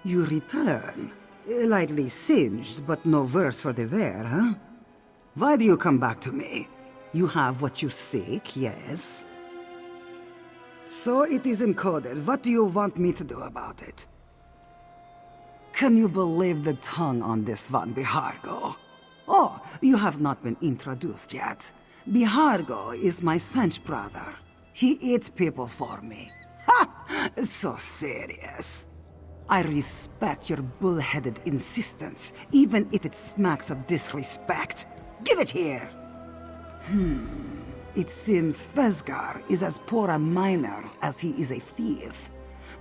You return. Lightly singed, but no worse for the wear, huh? Why do you come back to me? You have what you seek, yes? So it is encoded. What do you want me to do about it? Can you believe the tongue on this one, Bihargo? Oh, you have not been introduced yet. Bihargo is my Sanch brother. He eats people for me. Ha! So serious. I respect your bullheaded insistence, even if it smacks of disrespect. Give it here! It seems Fesgar is as poor a miner as he is a thief.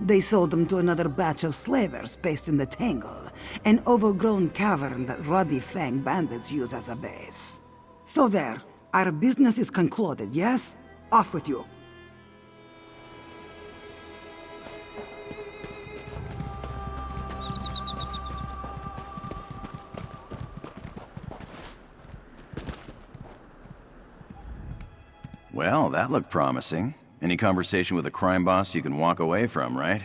They sold him to another batch of slavers based in the Tangle, an overgrown cavern that Ruddy Fang bandits use as a base. So there, our business is concluded, yes? Off with you. Well, that looked promising. Any conversation with a crime boss you can walk away from, right?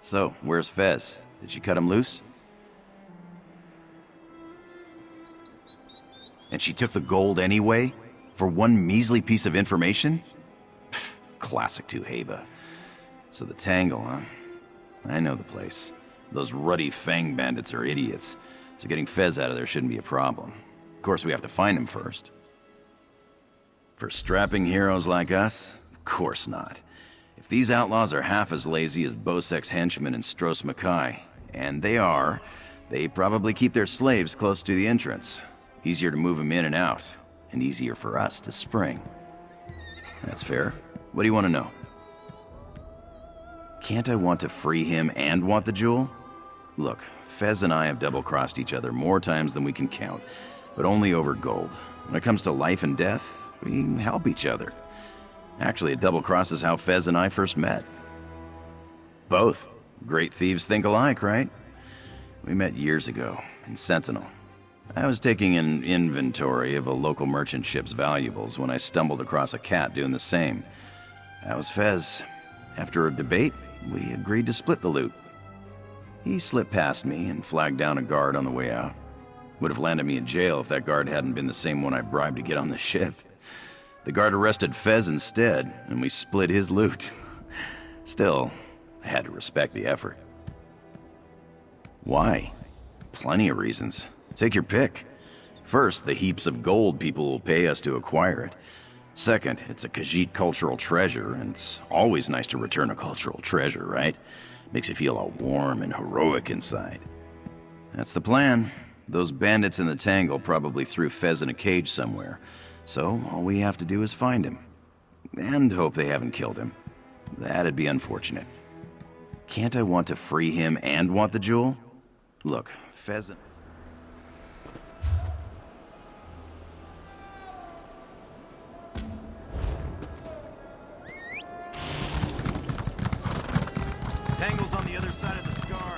So, where's Fez? Did she cut him loose? And she took the gold anyway? For one measly piece of information? Classic Tuheba. So the Tangle, huh? I know the place. Those ruddy Fang bandits are idiots, so getting Fez out of there shouldn't be a problem. Of course, we have to find him first. For strapping heroes like us? Of course not. If these outlaws are half as lazy as Bosek's henchmen and Stros Mackay, and they are, they probably keep their slaves close to the entrance. Easier to move them in and out, and easier for us to spring. That's fair. What do you want to know? Can't I want to free him and want the jewel? Look, Fez and I have double-crossed each other more times than we can count, but only over gold. When it comes to life and death, we help each other. Actually, a double cross is how Fez and I first met. Both. Great thieves think alike, right? We met years ago, in Sentinel. I was taking an inventory of a local merchant ship's valuables when I stumbled across a cat doing the same. That was Fez. After a debate, we agreed to split the loot. He slipped past me and flagged down a guard on the way out. Would have landed me in jail if that guard hadn't been the same one I bribed to get on the ship. The guard arrested Fez instead, and we split his loot. Still, I had to respect the effort. Why? Plenty of reasons. Take your pick. First, the heaps of gold people will pay us to acquire it. Second, it's a Khajiit cultural treasure, and it's always nice to return a cultural treasure, right? Makes you feel all warm and heroic inside. That's the plan. Those bandits in the Tangle probably threw Fez in a cage somewhere. So, all we have to do is find him. And hope they haven't killed him. That'd be unfortunate. Can't I want to free him and want the jewel? Look, Fez... Tangle's on the other side of the scar.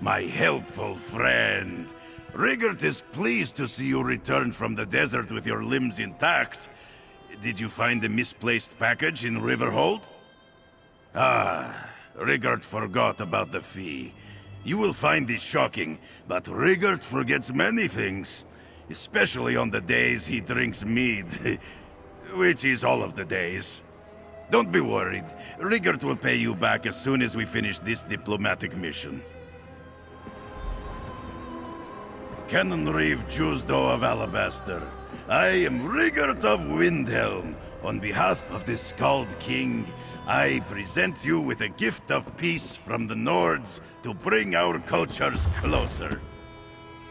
my helpful friend. Rigert is pleased to see you return from the desert with your limbs intact. Did you find the misplaced package in Riverhold? Ah, Rigert forgot about the fee. You will find this shocking, but Rigert forgets many things. Especially on the days he drinks mead. Which is all of the days. Don't be worried. Rigert will pay you back as soon as we finish this diplomatic mission. Canon Reeve Jusdo of Alabaster. I am Rigert of Windhelm. On behalf of the Skald King, I present you with a gift of peace from the Nords to bring our cultures closer.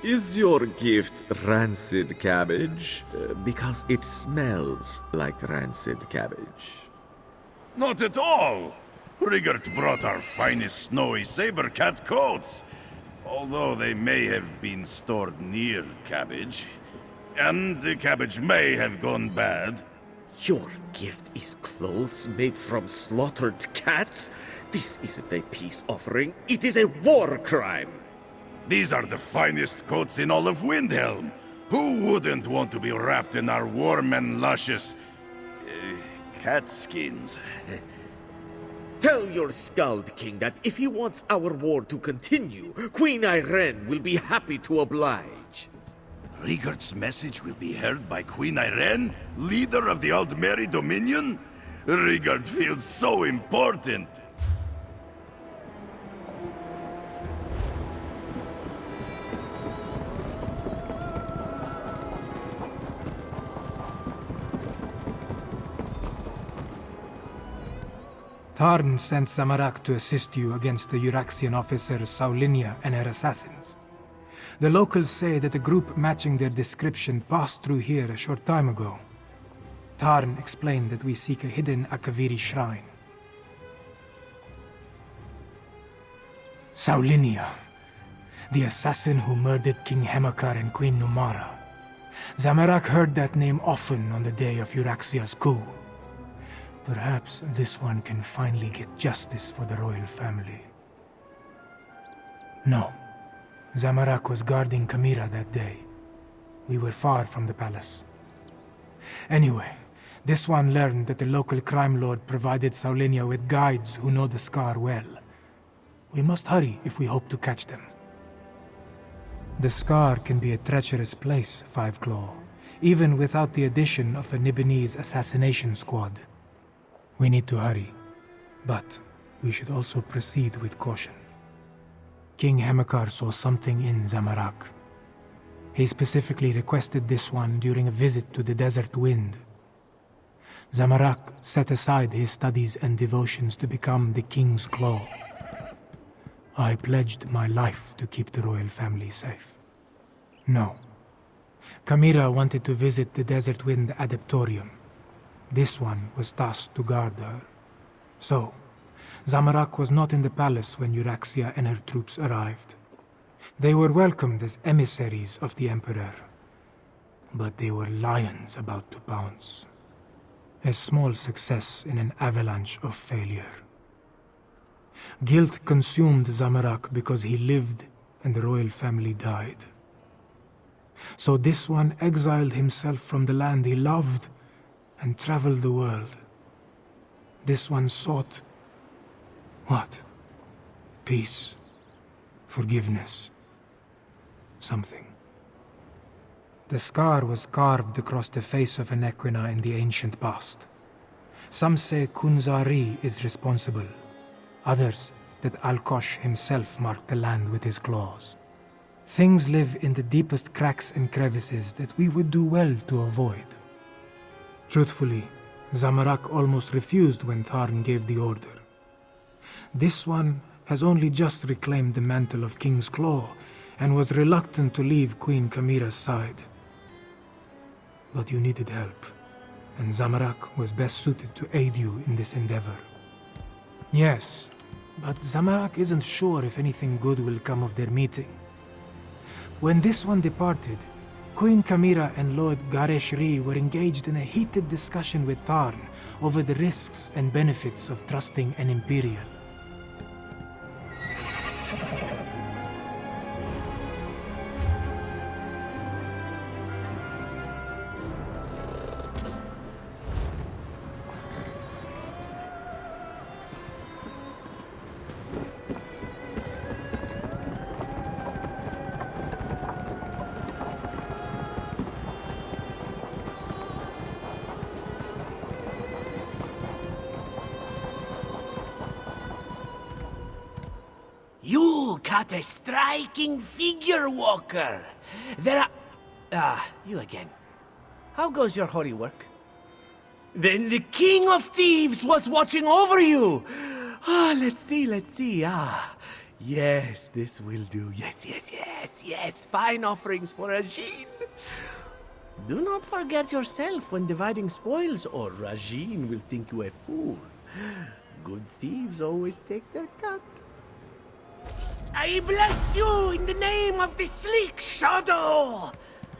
Is your gift rancid cabbage? Because it smells like rancid cabbage. Not at all! Rigert brought our finest snowy saber-cat coats. Although they may have been stored near cabbage. And the cabbage may have gone bad. Your gift is clothes made from slaughtered cats? This isn't a peace offering, it is a war crime! These are the finest coats in all of Windhelm. Who wouldn't want to be wrapped in our warm and luscious... cat skins? Tell your Skald King that if he wants our war to continue, Queen Irene will be happy to oblige. Rigert's message will be heard by Queen Irene, leader of the Aldmeri Dominion? Rigert feels so important. Tarn sent Zamorak to assist you against the Euraxian officers Saulinia and her assassins. The locals say that a group matching their description passed through here a short time ago. Tarn explained that we seek a hidden Akaviri shrine. Saulinia, the assassin who murdered King Hemakar and Queen Numara. Zamorak heard that name often on the day of Euraxia's coup. Perhaps this one can finally get justice for the royal family. No. Zamorak was guarding Kamira that day. We were far from the palace. Anyway, this one learned that the local crime lord provided Saulinia with guides who know the scar well. We must hurry if we hope to catch them. The scar can be a treacherous place, Five Claw, even without the addition of a Nibonese assassination squad. We need to hurry, but we should also proceed with caution. King Hemakar saw something in Zamorak. He specifically requested this one during a visit to the Desert Wind. Zamorak set aside his studies and devotions to become the King's Claw. I pledged my life to keep the royal family safe. No. Kamira wanted to visit the Desert Wind Adeptorium. This one was tasked to guard her. So, Zamorak was not in the palace when Euraxia and her troops arrived. They were welcomed as emissaries of the Emperor. But they were lions about to pounce. A small success in an avalanche of failure. Guilt consumed Zamorak because he lived and the royal family died. So this one exiled himself from the land he loved and traveled the world. This one sought... what? Peace. Forgiveness. Something. The scar was carved across the face of an Equina in the ancient past. Some say Kunzari is responsible. Others that Alkosh himself marked the land with his claws. Things live in the deepest cracks and crevices that we would do well to avoid. Truthfully, Zamorak almost refused when Tarn gave the order. This one has only just reclaimed the mantle of King's Claw and was reluctant to leave Queen Kamira's side. But you needed help, and Zamorak was best suited to aid you in this endeavor. Yes, but Zamorak isn't sure if anything good will come of their meeting. When this one departed, Queen Kamira and Lord Gareshri were engaged in a heated discussion with Tarn over the risks and benefits of trusting an Imperial. What a striking figure, Walker! There are... you again. How goes your hoary work? Then the King of Thieves was watching over you! Let's see. Yes, this will do. Yes. Fine offerings for Rajin. Do not forget yourself when dividing spoils, or Rajin will think you a fool. Good thieves always take their cut. I bless you in the name of the sleek shadow!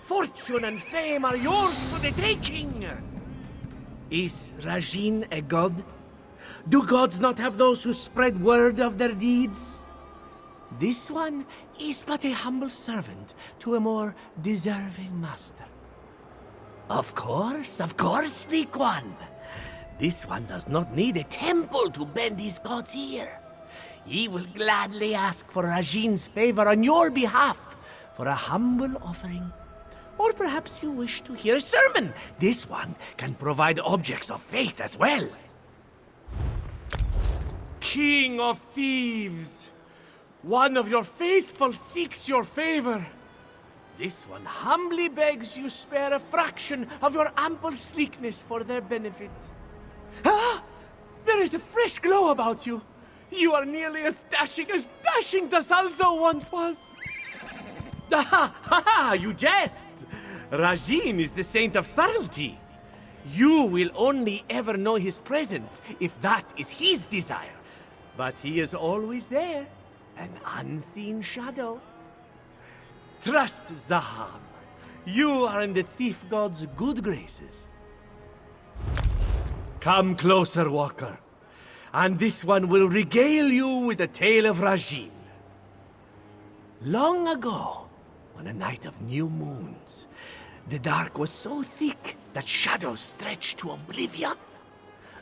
Fortune and fame are yours for the taking! Is Rajin a god? Do gods not have those who spread word of their deeds? This one is but a humble servant to a more deserving master. Of course, sleek one. This one does not need a temple to bend his god's ear. He will gladly ask for Rajin's favor on your behalf for a humble offering. Or perhaps you wish to hear a sermon. This one can provide objects of faith as well. King of Thieves, one of your faithful seeks your favor. This one humbly begs you spare a fraction of your ample sleekness for their benefit. There is a fresh glow about you. You are nearly as dashing Dasalzo once was. You jest! Rajin is the saint of subtlety. You will only ever know his presence if that is his desire. But he is always there, an unseen shadow. Trust Zaham. You are in the thief god's good graces. Come closer, Walker, and this one will regale you with a tale of Rajin. Long ago, on a night of new moons, the dark was so thick that shadows stretched to oblivion.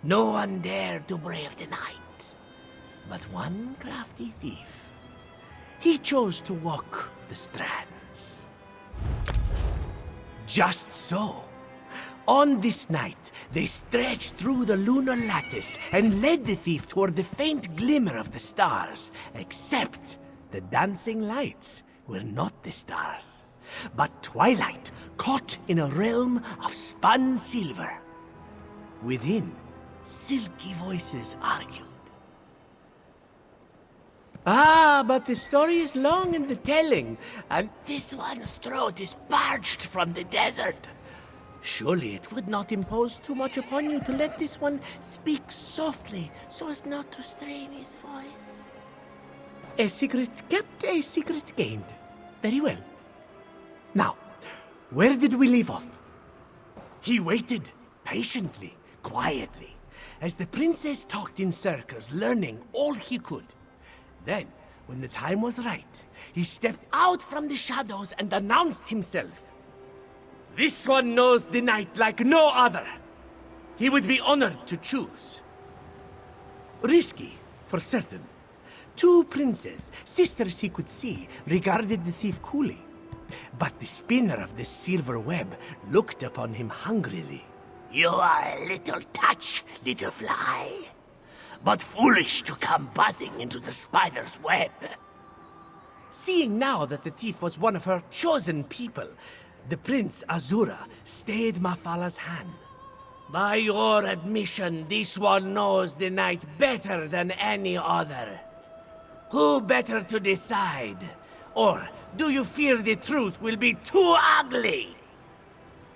No one dared to brave the night. But one crafty thief, he chose to walk the strands. Just so, on this night, they stretched through the lunar lattice and led the thief toward the faint glimmer of the stars, except the dancing lights were not the stars, but twilight caught in a realm of spun silver. Within, silky voices argued. But the story is long in the telling, and this one's throat is parched from the desert. Surely it would not impose too much upon you to let this one speak softly, so as not to strain his voice. A secret kept, a secret gained. Very well. Now, where did we leave off? He waited, patiently, quietly, as the princess talked in circles, learning all he could. Then, when the time was right, he stepped out from the shadows and announced himself. This one knows the night like no other. He would be honored to choose. Risky, for certain. Two princes, sisters he could see, regarded the thief coolly. But the spinner of the silver web looked upon him hungrily. You are a little touch, little fly, but foolish to come buzzing into the spider's web. Seeing now that the thief was one of her chosen people, the Prince Azura stayed Mafala's hand. By your admission, this one knows the night better than any other. Who better to decide? Or do you fear the truth will be too ugly?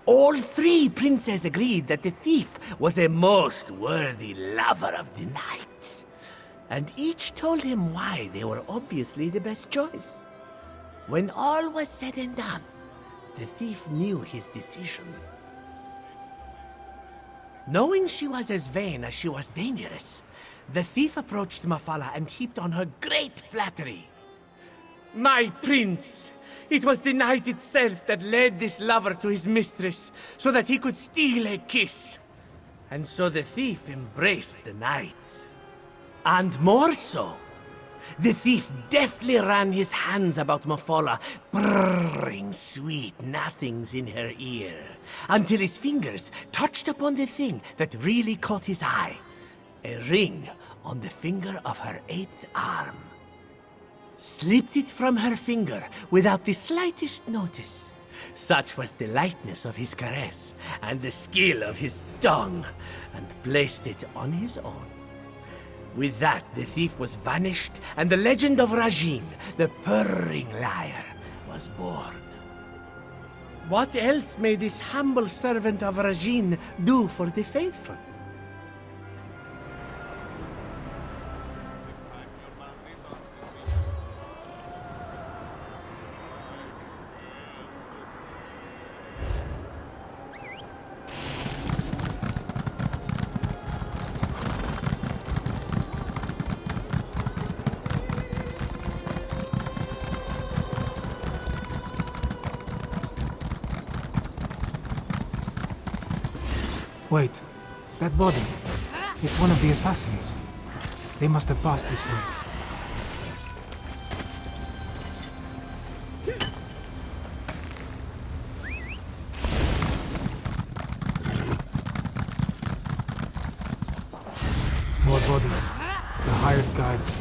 All three princes agreed that the thief was a most worthy lover of the night, and each told him why they were obviously the best choice. When all was said and done, the thief knew his decision. Knowing she was as vain as she was dangerous, the thief approached Mafala and heaped on her great flattery. My prince, it was the night itself that led this lover to his mistress, so that he could steal a kiss. And so the thief embraced the night. And more so, the thief deftly ran his hands about Mafala, brrring sweet nothings in her ear, until his fingers touched upon the thing that really caught his eye. A ring on the finger of her 8th arm. slipped it from her finger without the slightest notice. Such was the lightness of his caress and the skill of his tongue, and placed it on his own. With that, the thief was vanished, and the legend of Rajin, the purring liar, was born. What else may this humble servant of Rajin do for the faithful? Wait, that body. It's one of the assassins. They must have passed this way. More bodies. The hired guides.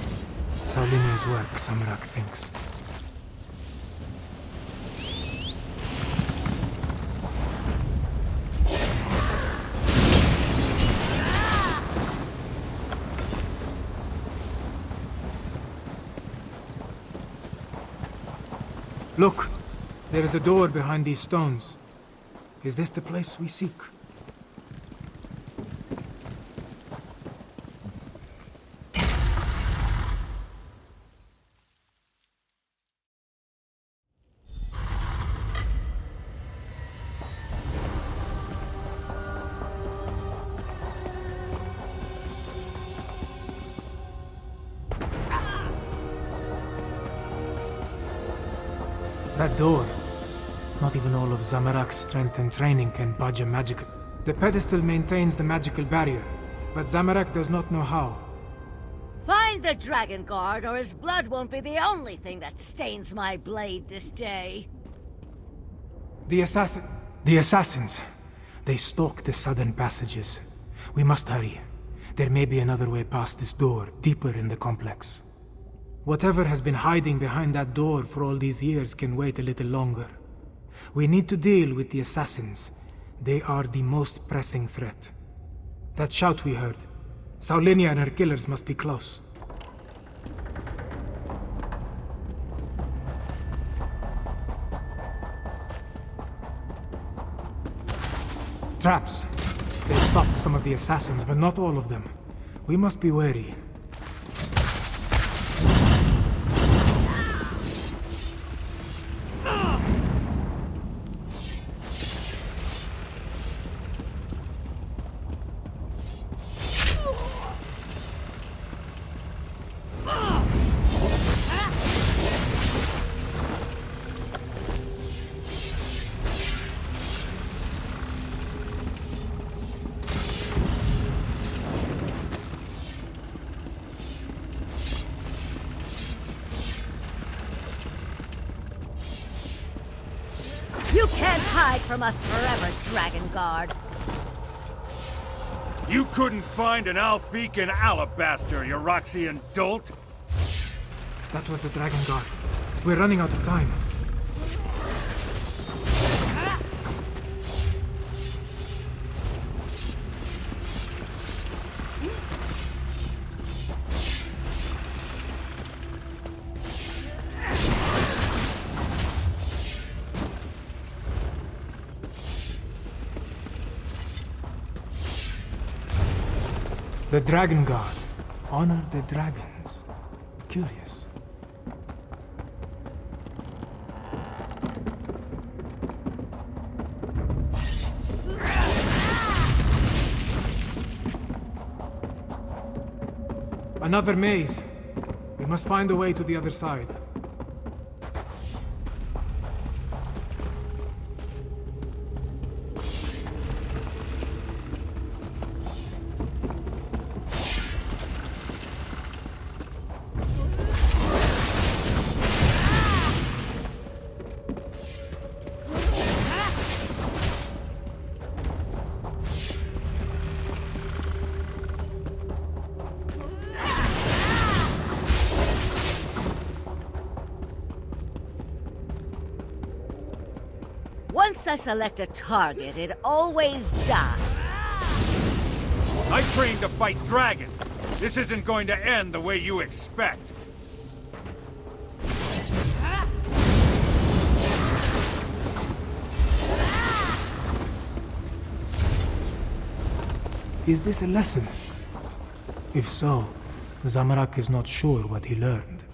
Saulinia's work, Samarak thinks. Look! There is a door behind these stones. Is this the place we seek? That door. Not even all of Zamarak's strength and training can budge a magical... The pedestal maintains the magical barrier, but Zamarak does not know how. Find the Dragon Guard, or his blood won't be the only thing that stains my blade this day. The assassins. They stalk the southern passages. We must hurry. There may be another way past this door, deeper in the complex. Whatever has been hiding behind that door for all these years can wait a little longer. We need to deal with the assassins. They are the most pressing threat. That shout we heard. Saulinia and her killers must be close. Traps. They stopped some of the assassins, but not all of them. We must be wary. You can't hide from us forever, Dragon Guard. You couldn't find an Alfican alabaster, you Roxian dolt! That was the Dragon Guard. We're running out of time. The Dragon Guard. Honor the dragons. Curious. Another maze. We must find a way to the other side. Once I select a target, it always dies. I trained to fight dragons. This isn't going to end the way you expect. Is this a lesson? If so, Zamorak is not sure what he learned.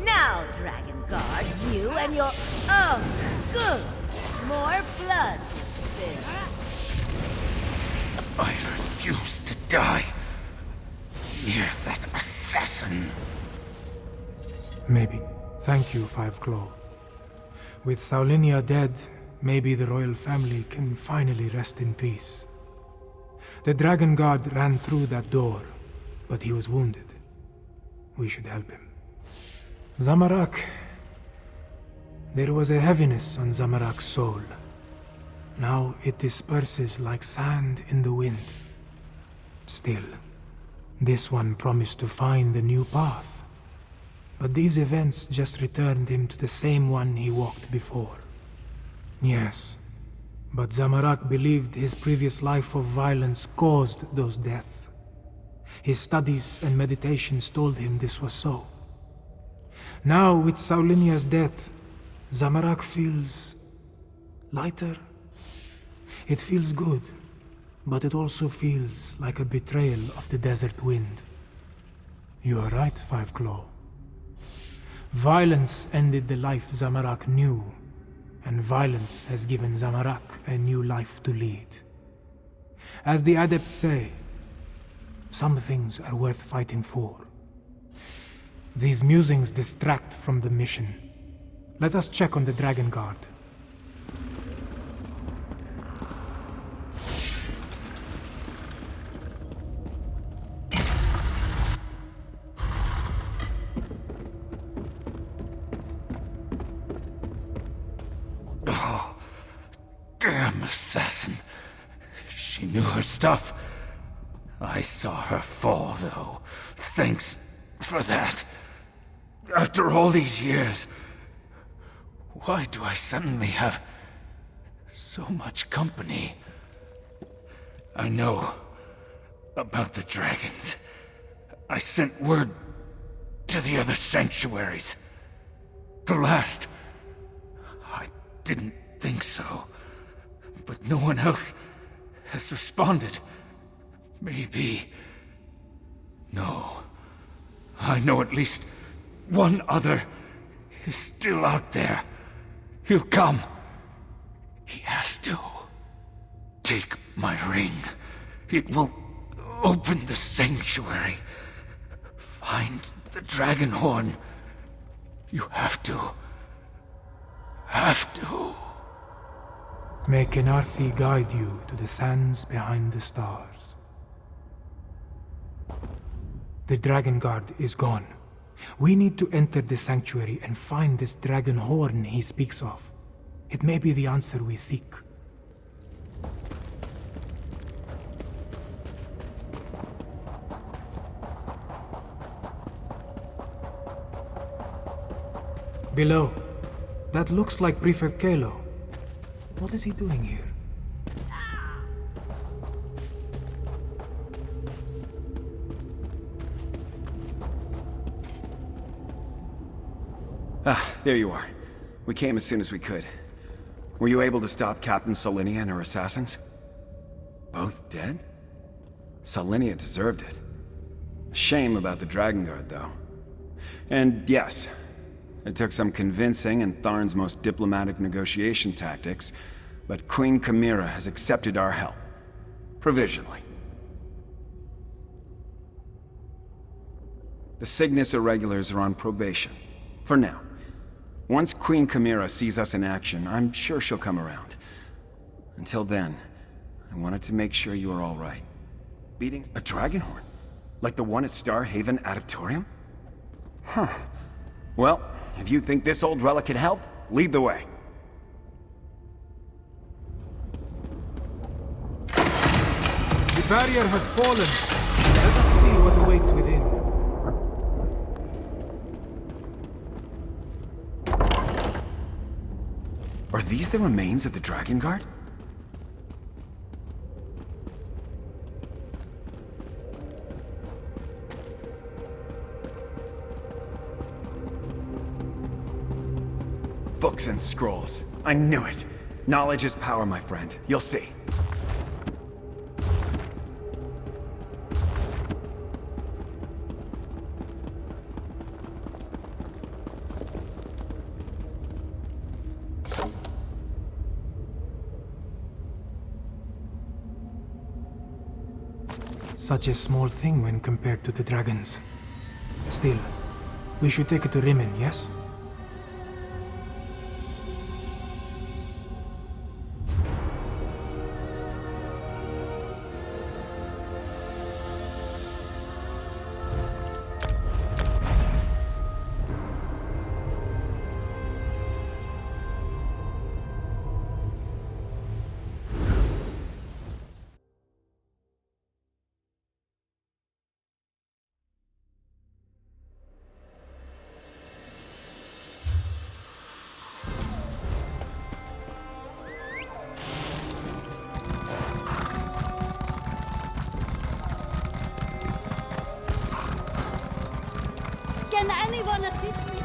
Now, Dragon Guard, you and your... Oh, good. More blood to spill. I refuse to die near that assassin. Maybe. Thank you, Five Claw. With Saulinia dead, maybe the royal family can finally rest in peace. The Dragon Guard ran through that door, but he was wounded. We should help him. Zamorak. There was a heaviness on Zamorak's soul. Now it disperses like sand in the wind. Still, this one promised to find a new path. But these events just returned him to the same one he walked before. Yes, but Zamorak believed his previous life of violence caused those deaths. His studies and meditations told him this was so. Now, with Saulinia's death, Zamorak feels lighter. It feels good, but it also feels like a betrayal of the desert wind. You are right, Five Claw. Violence ended the life Zamorak knew, and violence has given Zamorak a new life to lead. As the adepts say, some things are worth fighting for. These musings distract from the mission. Let us check on the Dragon Guard. Oh, damn assassin. She knew her stuff. I saw her fall, though. Thanks for that. After all these years, why do I suddenly have so much company? I know about the dragons. I sent word to the other sanctuaries. The last. I didn't think so. But no one else has responded. Maybe. No. I know at least one other is still out there. He'll come. He has to. Take my ring. It will open the sanctuary. Find the dragon horn. You have to. Have to. May Kenarthi guide you to the sands behind the stars. The Dragon Guard is gone. We need to enter the sanctuary and find this dragon horn he speaks of. It may be the answer we seek. Below. That looks like Prefect Kalo. What is he doing here? Ah, there you are. We came as soon as we could. Were you able to stop Captain Saulinia and her assassins? Both dead? Saulinia deserved it. A shame about the Dragon Guard, though. And yes, it took some convincing and Tharn's most diplomatic negotiation tactics, but Queen Chimera has accepted our help. Provisionally. The Cygnus Irregulars are on probation. For now. Once Queen Chimera sees us in action, I'm sure she'll come around. Until then, I wanted to make sure you are all right. Beating a dragon horn? Like the one at Star Haven Auditorium? Huh. Well, if you think this old relic can help, lead the way. The barrier has fallen. Let us see what awaits within. Are these the remains of the Dragon Guard? Books and scrolls. I knew it. Knowledge is power, my friend. You'll see. Such a small thing when compared to the dragons. Still, we should take it to Rimmon, yes? Can anyone assist me?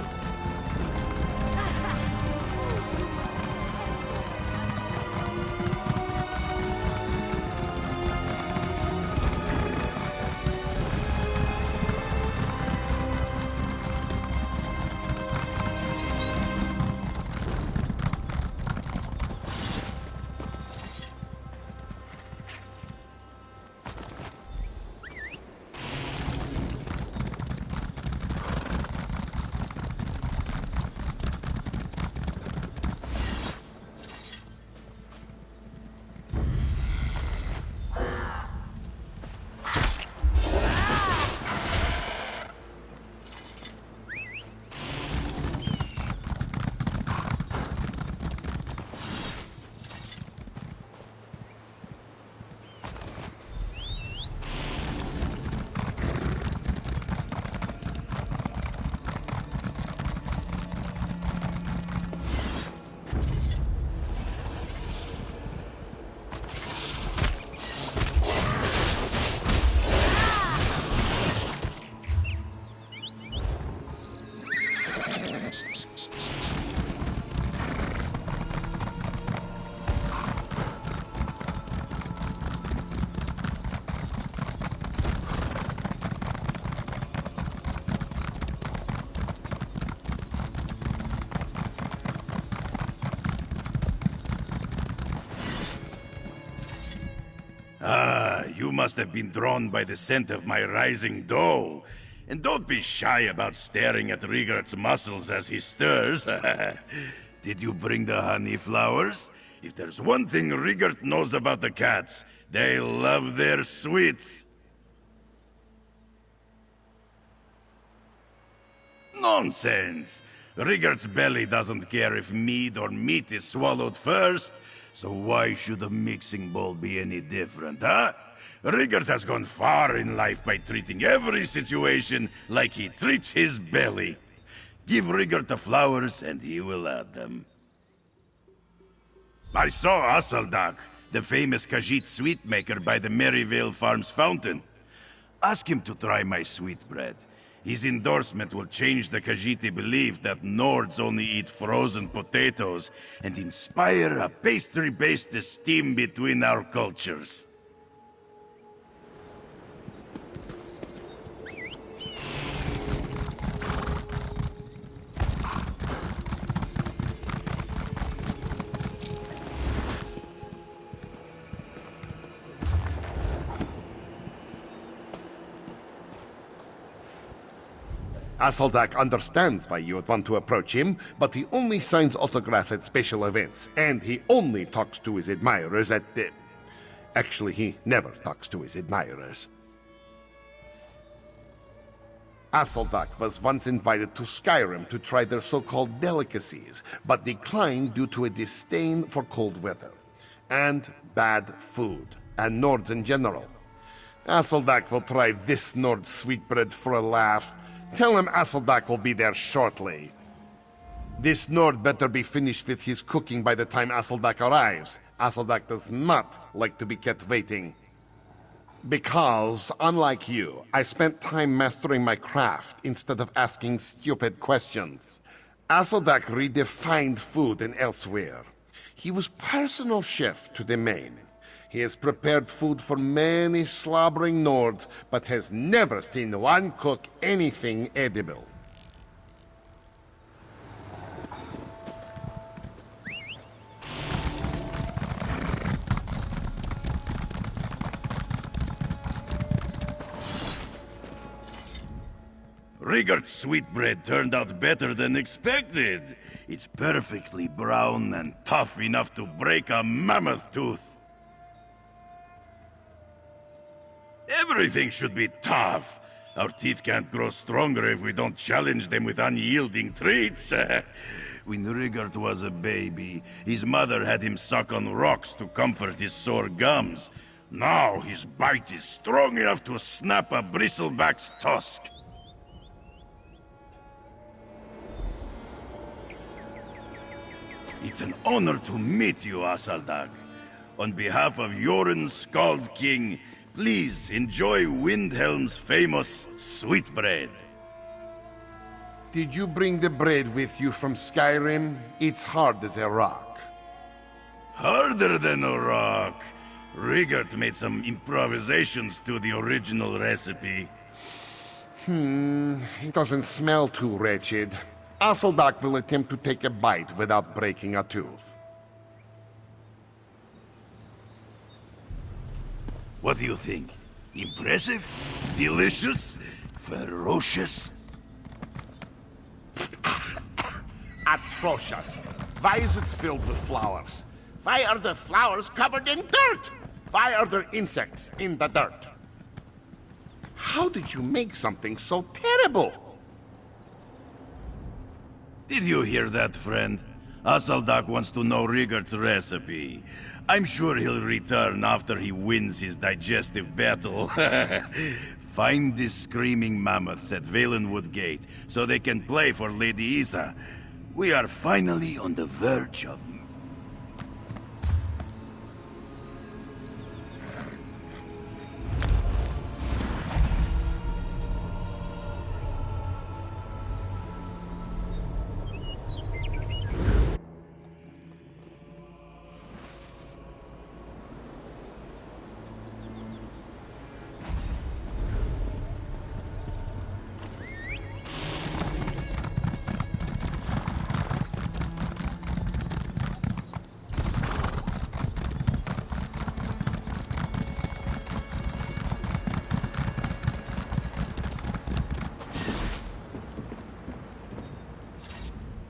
Ah, you must have been drawn by the scent of my rising dough. And don't be shy about staring at Rigert's muscles as he stirs. Did you bring the honey flowers? If there's one thing Rigert knows about the cats, they love their sweets. Nonsense! Rigert's belly doesn't care if mead or meat is swallowed first, so why should a mixing bowl be any different, huh? Rigert has gone far in life by treating every situation like he treats his belly. Give Rigert the flowers and he will add them. I saw Asaldak, the famous Khajiit sweet maker by the Maryvale Farms fountain. Ask him to try my sweetbread. His endorsement will change the Khajiiti belief that Nords only eat frozen potatoes and inspire a pastry-based esteem between our cultures. Asaldak understands why you would want to approach him, but he only signs autographs at special events, and he only talks to his admirers at the... Actually, he never talks to his admirers. Asaldak was once invited to Skyrim to try their so-called delicacies, but declined due to a disdain for cold weather, and bad food, and Nords in general. Asaldak will try this Nord sweetbread for a laugh. Tell him Asaldak will be there shortly. This Nord better be finished with his cooking by the time Aseldak arrives. Aseldak does not like to be kept waiting. Because, unlike you, I spent time mastering my craft instead of asking stupid questions. Aseldak redefined food in Elsweyr. He was personal chef to the main. He has prepared food for many slobbering Nords, but has never seen one cook anything edible. Rigard's sweetbread turned out better than expected. It's perfectly brown and tough enough to break a mammoth tooth. Everything should be tough. Our teeth can't grow stronger if we don't challenge them with unyielding treats. When Rigard was a baby, his mother had him suck on rocks to comfort his sore gums. Now his bite is strong enough to snap a bristleback's tusk. It's an honor to meet you, Asaldag. On behalf of Yoren Skald King, please enjoy Windhelm's famous sweetbread. Did you bring the bread with you from Skyrim? It's hard as a rock. Harder than a rock. Rigard made some improvisations to the original recipe. It doesn't smell too wretched. Aseldak will attempt to take a bite without breaking a tooth. What do you think? Impressive? Delicious? Ferocious? Atrocious. Why is it filled with flowers? Why are the flowers covered in dirt? Why are there insects in the dirt? How did you make something so terrible? Did you hear that, friend? Asaldak wants to know Rigard's recipe. I'm sure he'll return after he wins his digestive battle. Find the screaming mammoths at Valenwood Gate, so they can play for Lady Isa. We are finally on the verge of...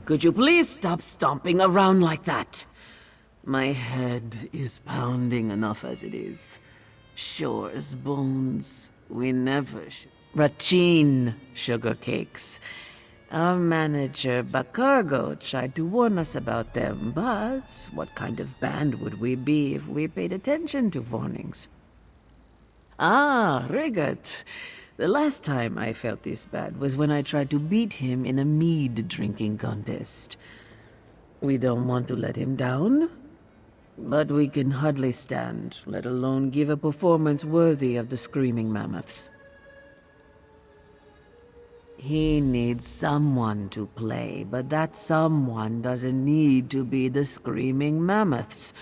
Could you please stop stomping around like that? My head is pounding enough as it is. Shore's bones. We never Rachin sugar cakes. Our manager, Bacargo, tried to warn us about them, but what kind of band would we be if we paid attention to warnings? Ah, Rigard. The last time I felt this bad was when I tried to beat him in a mead drinking contest. We don't want to let him down, but we can hardly stand, let alone give a performance worthy of the Screaming Mammoths. He needs someone to play, but that someone doesn't need to be the Screaming Mammoths.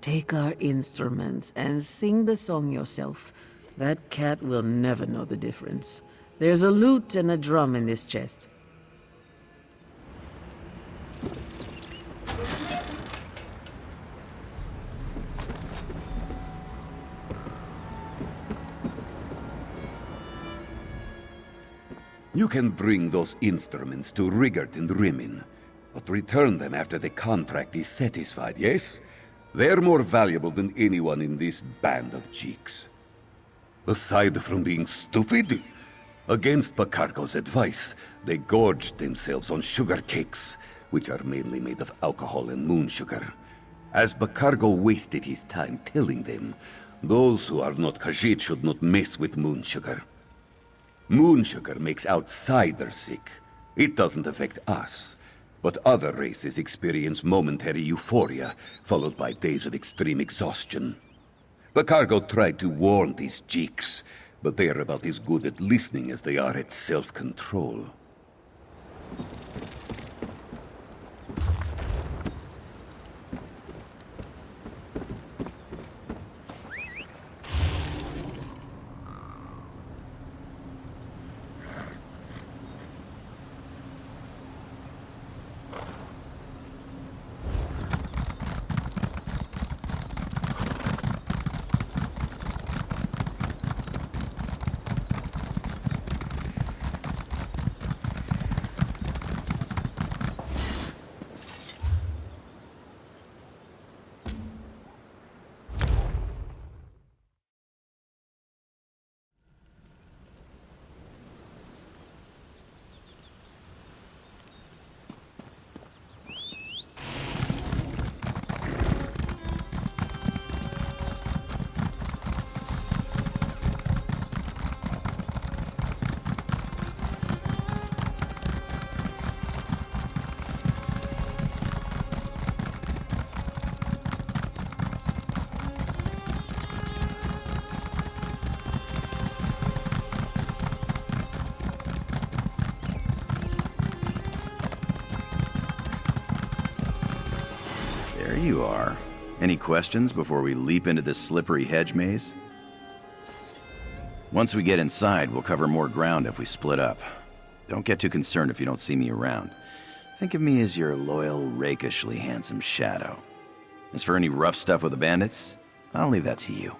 Take our instruments and sing the song yourself. That cat will never know the difference. There's a lute and a drum in this chest. You can bring those instruments to Rigard and Rimin, but return them after the contract is satisfied, yes? They're more valuable than anyone in this band of cheeks. Aside from being stupid, against Bacargo's advice, they gorged themselves on sugar cakes, which are mainly made of alcohol and moon sugar. As Bacargo wasted his time telling them, those who are not Khajiit should not mess with moon sugar. Moon sugar makes outsiders sick. It doesn't affect us. but other races experience momentary euphoria, followed by days of extreme exhaustion. The cargo tried to warn these cheeks, but they are about as good at listening as they are at self-control. There you are. Any questions before we leap into this slippery hedge maze? Once we get inside, we'll cover more ground if we split up. Don't get too concerned if you don't see me around. Think of me as your loyal, rakishly handsome shadow. As for any rough stuff with the bandits, I'll leave that to you.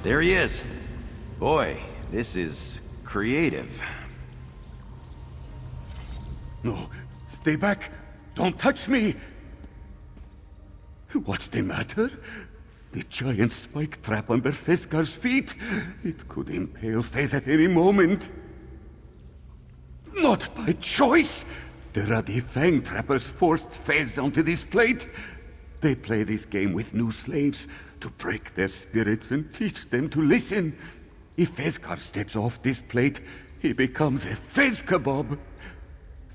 There he is. Boy, this is creative. No, stay back! Don't touch me! What's the matter? The giant spike trap under Feskar's feet. It could impale Fez at any moment. Not by choice! The ruddy fang trappers forced Fez onto this plate. They play this game with new slaves to break their spirits and teach them to listen. If Fezkar steps off this plate, he becomes a Fez kebab.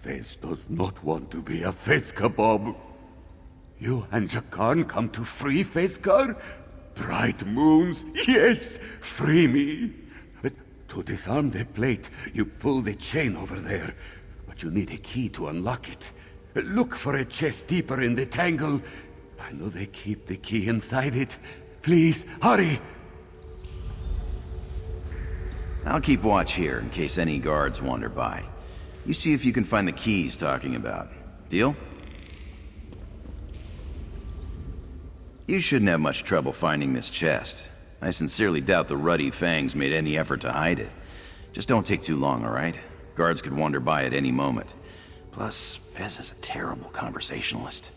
Fez does not want to be a Fez kebab. You and Jakarn come to free Fezkar? Bright moons, yes, free me. To disarm the plate, you pull the chain over there, but you need a key to unlock it. Look for a chest deeper in the tangle. I know they keep the key inside it. Please, hurry! I'll keep watch here in case any guards wander by. You see if you can find the key he's talking about. Deal? You shouldn't have much trouble finding this chest. I sincerely doubt the ruddy fangs made any effort to hide it. Just don't take too long, alright? Guards could wander by at any moment. Plus, Fez is a terrible conversationalist.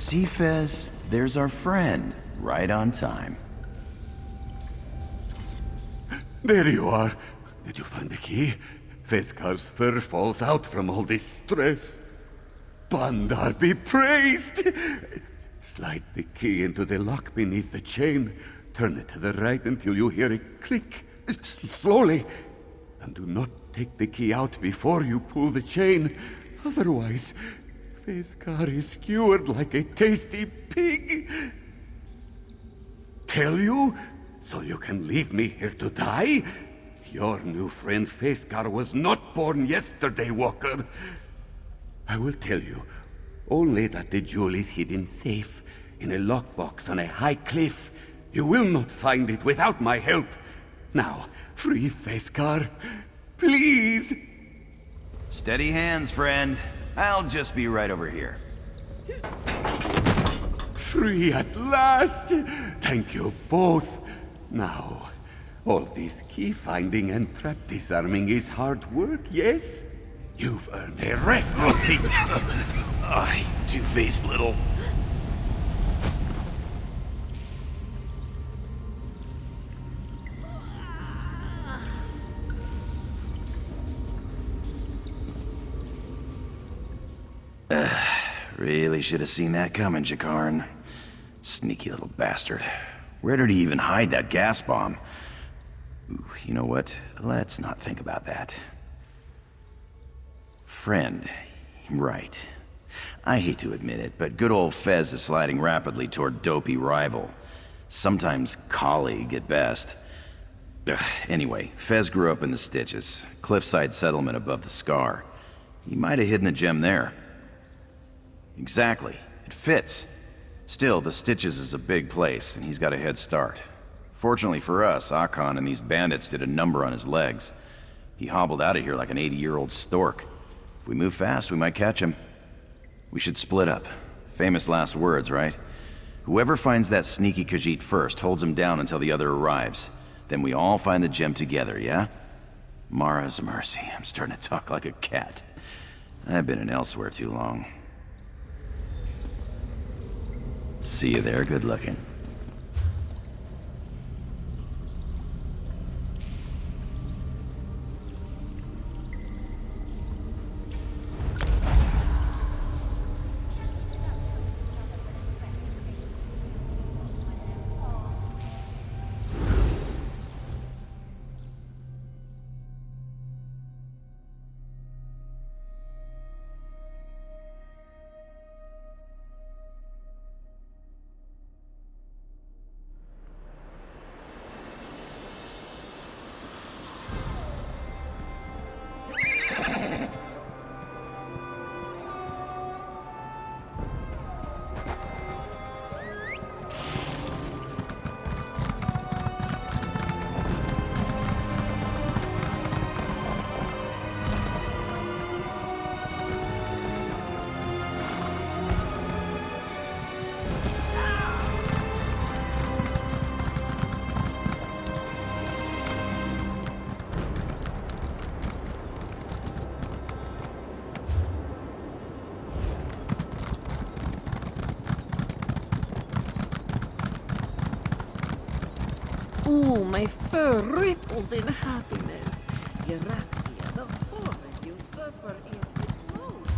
See, Fez? There's our friend. Right on time. There you are. Did you find the key? Veskar's fur falls out from all this stress. Bandar be praised! Slide the key into the lock beneath the chain. Turn it to the right until you hear a click. Slowly. And do not take the key out before you pull the chain. Otherwise, Veskar is skewered like a tasty pig. Tell you? So you can leave me here to die? Your new friend Veskar was not born yesterday, Walker. I will tell you, only that the jewel is hidden safe in a lockbox on a high cliff. You will not find it without my help. Now, free Veskar. Please! Steady hands, friend. I'll just be right over here. Free at last! Thank you both. Now, all this key finding and trap disarming is hard work, yes? You've earned a rest of the... I two-faced little... Really should have seen that coming, Jakarn. Sneaky little bastard. Where did he even hide that gas bomb? Ooh, you know what? Let's not think about that. Friend. Right. I hate to admit it, but good old Fez is sliding rapidly toward dopey rival. Sometimes colleague at best. Anyway, Fez grew up in the Stitches, cliffside settlement above the Scar. He might have hidden the gem there. Exactly. It fits. Still, the Stitches is a big place, and he's got a head start. Fortunately for us, Akon and these bandits did a number on his legs. He hobbled out of here like an 80-year-old stork. If we move fast, we might catch him. We should split up. Famous last words, right? Whoever finds that sneaky Khajiit first holds him down until the other arrives. Then we all find the gem together, yeah? Mara's mercy. I'm starting to talk like a cat. I've been in Elsweyr too long. See you there, good looking. Ooh, my fur ripples in happiness. Grazie, the horror you suffer is the most.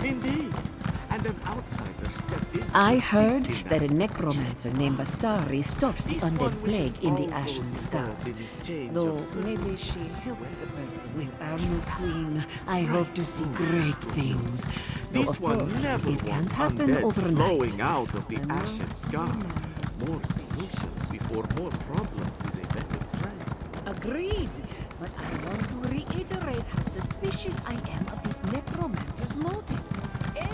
Indeed. And an outsider stepped in. I heard that a necromancer named Bastari stopped the undead plague in the Ashen Scar. Though maybe she'll help the person with our new queen. I hope to see great things. Though This of one course, never it can't wants happen undead overnight. flowing out of the Ashen Scar. More solutions before more problems is a better trend. Agreed. But I want to reiterate how suspicious I am of this necromancer's motives. Any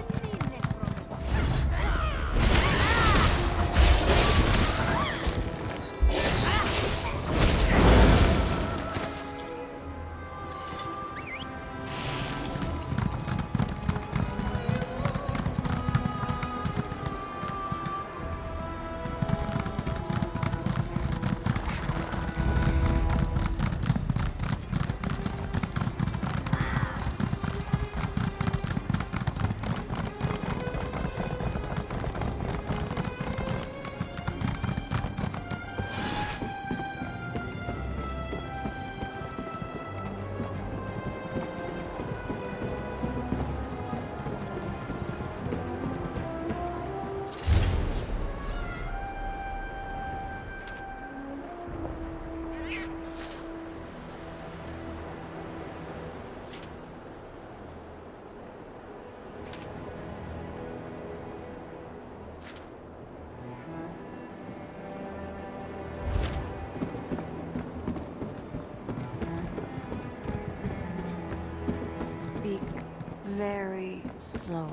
slowly.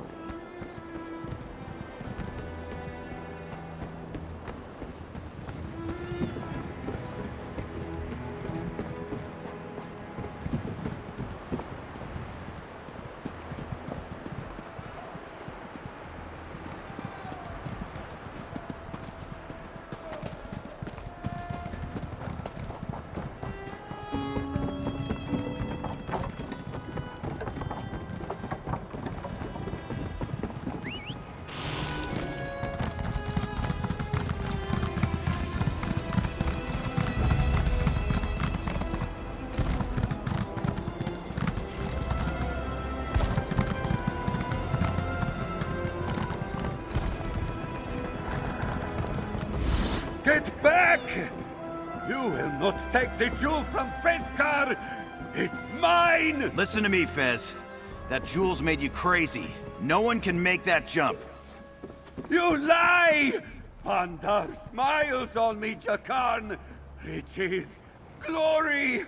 Get back! You will not take the jewel from Feskar! It's mine! Listen to me, Fez. That jewel's made you crazy. No one can make that jump. You lie! Pandar smiles on me, Jakarn. Riches, glory,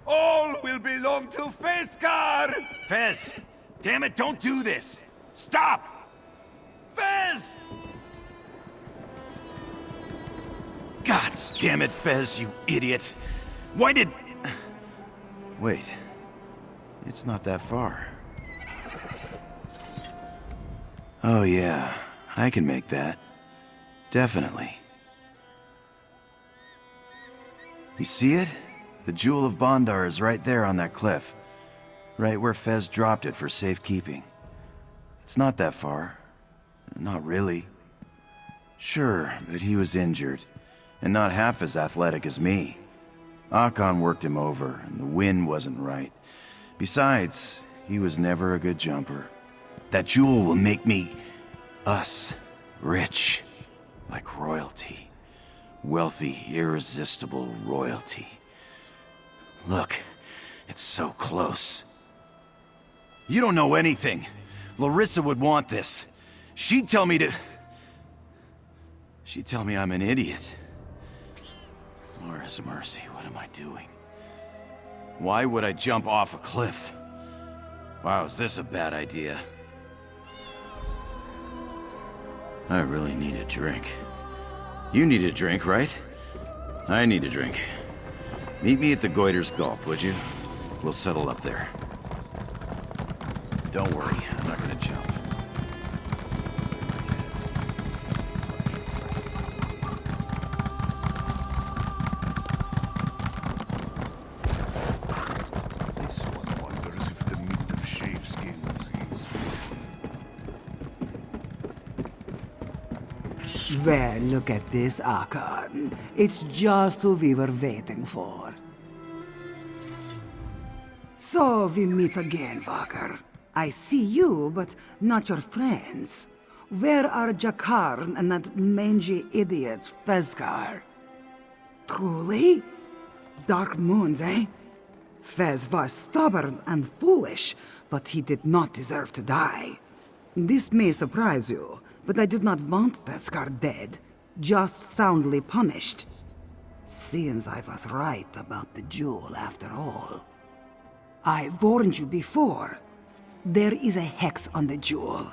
all will belong to Feskar! Fez! Damn it, don't do this! Stop! Fez! God damn it, Fez, you idiot! Why did... Wait. It's not that far. Oh yeah, I can make that. Definitely. You see it? The Jewel of Bondar is right there on that cliff. Right where Fez dropped it for safekeeping. It's not that far. Not really. Sure, but he was injured. And not half as athletic as me. Akon worked him over, and the wind wasn't right. Besides, he was never a good jumper. That jewel will make me... us... rich. Like royalty. Wealthy, irresistible royalty. Look, it's so close. You don't know anything. Larissa would want this. She'd tell me to... She'd tell me I'm an idiot. Laura's mercy, what am I doing? Why would I jump off a cliff? Wow, is this a bad idea? I really need a drink. You need a drink, right? I need a drink. Meet me at the Goiter's Gulp, would you? We'll settle up there. Don't worry, I'm not gonna jump. Well, look at this, Akon. It's just who we were waiting for. So we meet again, Walker. I see you, but not your friends. Where are Jakarn and that mangy idiot, Fezgar? Truly? Dark moons, eh? Fez was stubborn and foolish, but he did not deserve to die. This may surprise you, but I did not want Fezgar dead, just soundly punished. Seems I was right about the jewel after all. I warned you before. There is a hex on the jewel.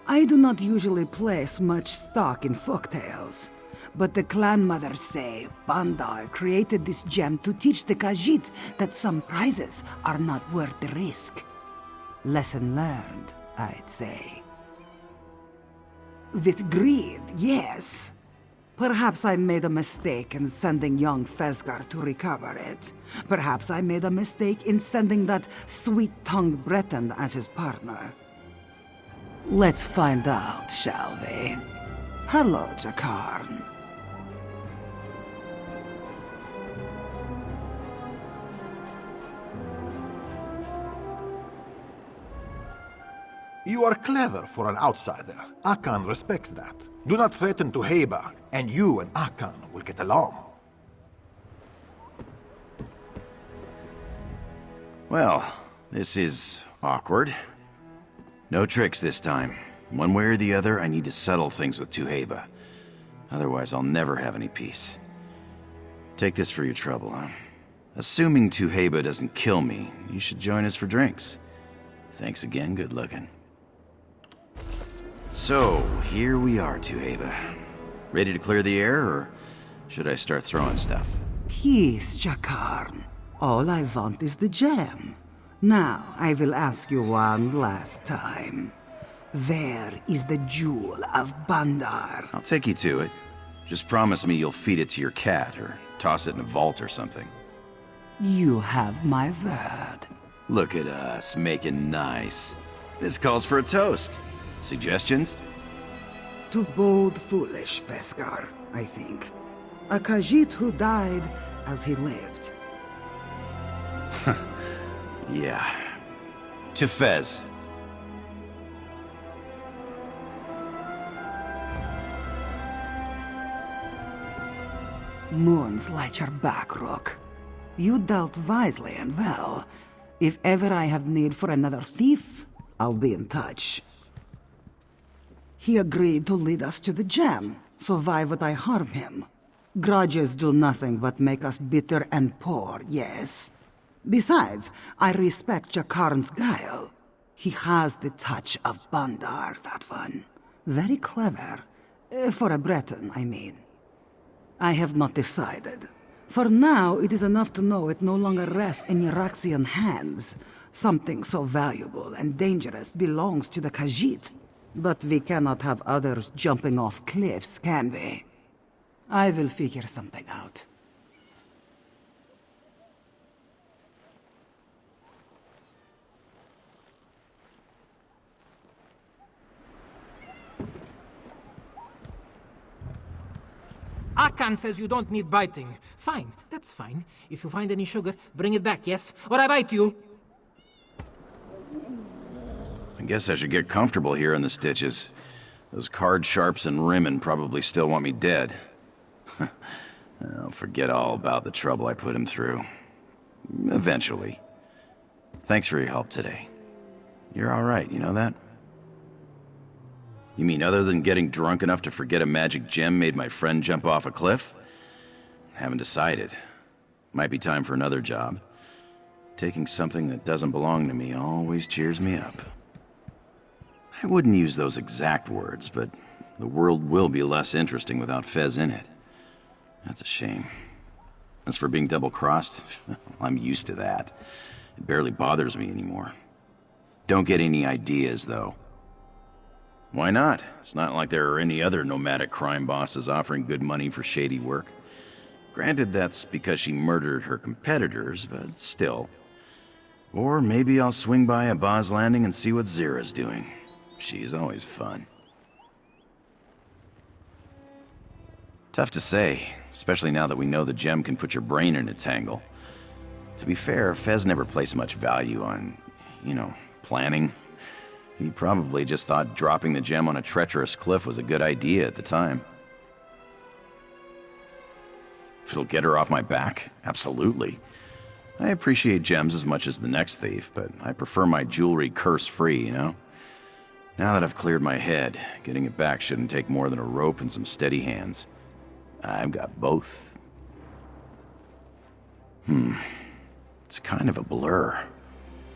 I do not usually place much stock in folktales, but the clan mothers say Bandar created this gem to teach the Khajiit that some prizes are not worth the risk. Lesson learned, I'd say. With greed, yes. Perhaps I made a mistake in sending young Fezgar to recover it. Perhaps I made a mistake in sending that sweet-tongued Breton as his partner. Let's find out, shall we? Hello, Jakarn. You are clever for an outsider. Akan respects that. Do not threaten to Heba, and you and Akan will get along. Well, this is awkward. No tricks this time. One way or the other, I need to settle things with Tuheba. Otherwise, I'll never have any peace. Take this for your trouble, huh? Assuming Tuheba doesn't kill me, you should join us for drinks. Thanks again, good looking. So, here we are, Tueva. Ready to clear the air, or should I start throwing stuff? Peace, Jakarn. All I want is the gem. Now, I will ask you one last time. Where is the Jewel of Bandar? I'll take you to it. Just promise me you'll feed it to your cat, or toss it in a vault or something. You have my word. Look at us, making nice. This calls for a toast. Suggestions? To bold, foolish Vesgar, I think. A Khajiit who died as he lived. Yeah. To Fez. Moons light your back, Rook. You dealt wisely and well. If ever I have need for another thief, I'll be in touch. He agreed to lead us to the gem, so why would I harm him? Grudges do nothing but make us bitter and poor, yes? Besides, I respect Jakarn's guile. He has the touch of Bandar, that one. Very clever. For a Breton, I mean. I have not decided. For now, it is enough to know it no longer rests in Iraxian hands. Something so valuable and dangerous belongs to the Khajiit. But we cannot have others jumping off cliffs, can we? I will figure something out. Akan says you don't need biting. Fine, that's fine. If you find any sugar, bring it back, yes? Or I bite you. I guess I should get comfortable here in the stitches. Those card sharps and Rimmen probably still want me dead. I'll forget all about the trouble I put him through. Eventually. Thanks for your help today. You're alright, you know that? You mean other than getting drunk enough to forget a magic gem made my friend jump off a cliff? Haven't decided. Might be time for another job. Taking something that doesn't belong to me always cheers me up. I wouldn't use those exact words, but the world will be less interesting without Fez in it. That's a shame. As for being double-crossed, I'm used to that. It barely bothers me anymore. Don't get any ideas, though. Why not? It's not like there are any other nomadic crime bosses offering good money for shady work. Granted, that's because she murdered her competitors, but still. Or maybe I'll swing by a Boz Landing and see what Zira's doing. She's always fun. Tough to say, especially now that we know the gem can put your brain in a tangle. To be fair, Fez never placed much value on, planning. He probably just thought dropping the gem on a treacherous cliff was a good idea at the time. If it'll get her off my back, absolutely. I appreciate gems as much as the next thief, but I prefer my jewelry curse-free, you know? Now that I've cleared my head, getting it back shouldn't take more than a rope and some steady hands. I've got both. It's kind of a blur.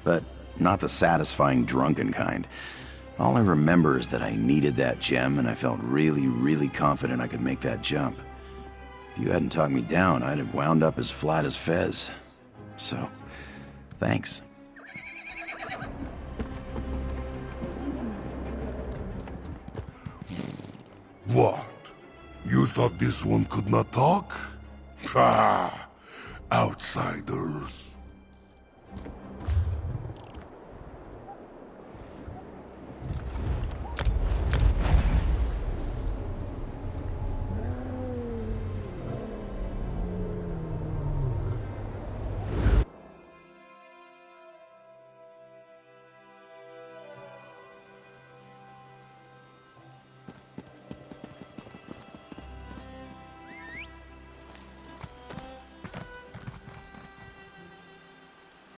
But not the satisfying drunken kind. All I remember is that I needed that gem, and I felt really, really confident I could make that jump. If you hadn't talked me down, I'd have wound up as flat as Fez. So, thanks. What? You thought this one could not talk? Ah, outsiders.